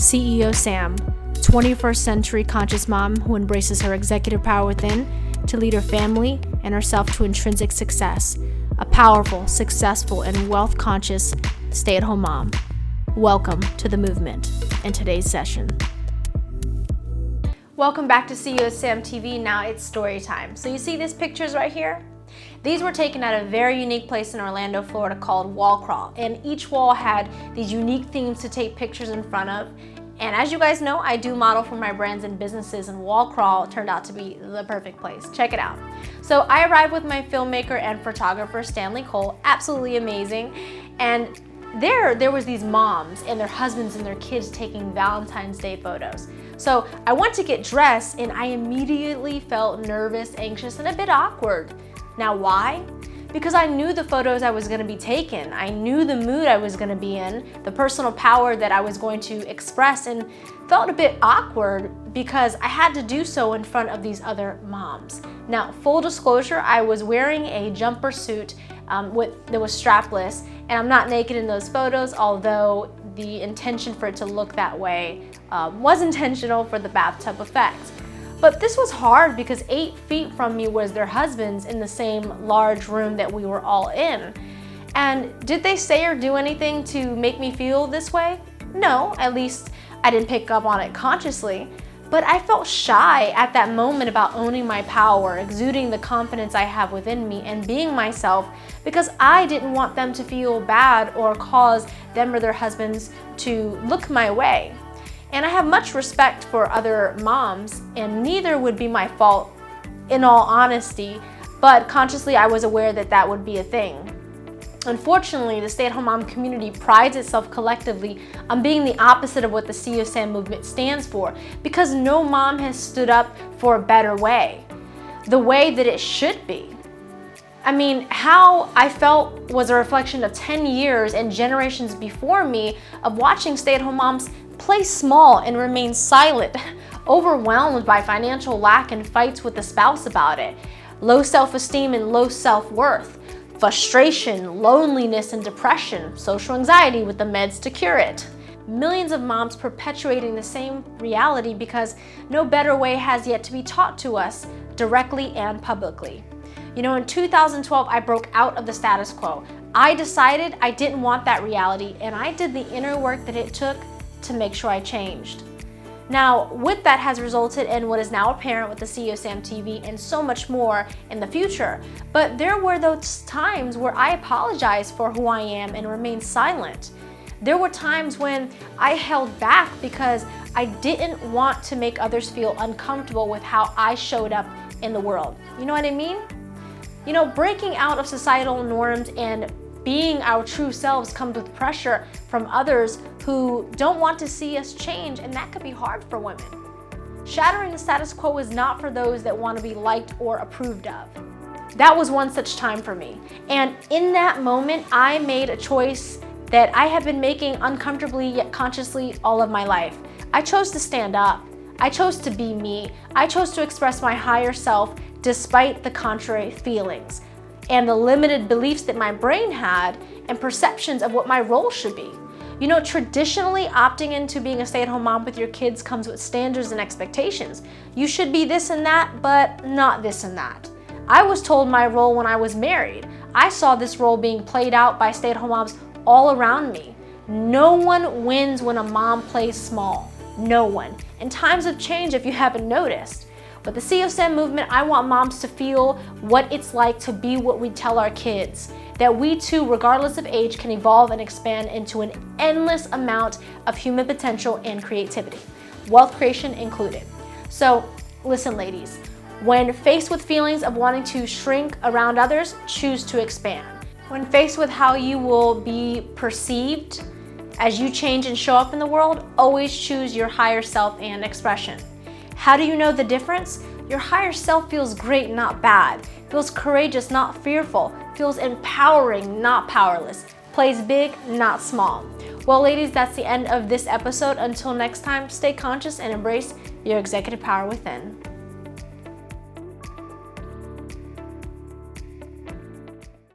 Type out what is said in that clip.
CEO Sam, 21st century conscious mom who embraces her executive power within to lead her family and herself to intrinsic success. A powerful, successful, and wealth-conscious stay-at-home mom. Welcome to the movement in today's session. Welcome back to CEO Sam TV. Now it's story time. So you see these pictures right here? These were taken at a very unique place in Orlando, Florida called Wall Crawl. And each wall had these unique themes to take pictures in front of. And as you guys know, I do model for my brands and businesses, and Wall Crawl turned out to be the perfect place. Check it out. So I arrived with my filmmaker and photographer, Stanley Cole, absolutely amazing. And there was these moms and their husbands and their kids taking Valentine's Day photos. So I went to get dressed and I immediately felt nervous, anxious, and a bit awkward. Now why? Because I knew the photos I was going to be taking. I knew the mood I was going to be in, the personal power that I was going to express, and felt a bit awkward because I had to do so in front of these other moms. Now, full disclosure, I was wearing a jumper suit that was strapless, and I'm not naked in those photos, although the intention for it to look that way was intentional for the bathtub effect. But this was hard because 8 feet from me was their husbands in the same large room that we were all in. And did they say or do anything to make me feel this way? No, at least I didn't pick up on it consciously. But I felt shy at that moment about owning my power, exuding the confidence I have within me, and being myself because I didn't want them to feel bad or cause them or their husbands to look my way. And I have much respect for other moms, and neither would be my fault in all honesty, but consciously I was aware that that would be a thing. Unfortunately, the stay-at-home mom community prides itself collectively on being the opposite of what the CEO Sam movement stands for, because no mom has stood up for a better way, the way that it should be. I mean, how I felt was a reflection of 10 years and generations before me of watching stay-at-home moms play small and remain silent, overwhelmed by financial lack and fights with the spouse about it, low self-esteem and low self-worth, frustration, loneliness and depression, social anxiety with the meds to cure it. Millions of moms perpetuating the same reality because no better way has yet to be taught to us directly and publicly. You know, in 2012, I broke out of the status quo. I decided I didn't want that reality, and I did the inner work that it took to make sure I changed. Now, with that has resulted in what is now apparent with the CEO Sam TV and so much more in the future. But there were those times where I apologized for who I am and remained silent. There were times when I held back because I didn't want to make others feel uncomfortable with how I showed up in the world. You know what I mean? You know, breaking out of societal norms and being our true selves comes with pressure from others who don't want to see us change, and that could be hard for women. Shattering the status quo is not for those that want to be liked or approved of. That was one such time for me. And in that moment, I made a choice that I have been making uncomfortably yet consciously all of my life. I chose to stand up. I chose to be me. I chose to express my higher self despite the contrary feelings and the limited beliefs that my brain had and perceptions of what my role should be. You know, traditionally opting into being a stay-at-home mom with your kids comes with standards and expectations. You should be this and that, but not this and that. I was told my role when I was married. I saw this role being played out by stay-at-home moms all around me. No one wins when a mom plays small. No one. And times have changed if you haven't noticed. But the CEO Sam movement, I want moms to feel what it's like to be what we tell our kids. That we too, regardless of age, can evolve and expand into an endless amount of human potential and creativity, wealth creation included. So listen, ladies, when faced with feelings of wanting to shrink around others, choose to expand. When faced with how you will be perceived as you change and show up in the world, always choose your higher self and expression. How do you know the difference? Your higher self feels great, not bad. Feels courageous, not fearful. Feels empowering, not powerless. Plays big, not small. Well, ladies, that's the end of this episode. Until next time, stay conscious and embrace your executive power within.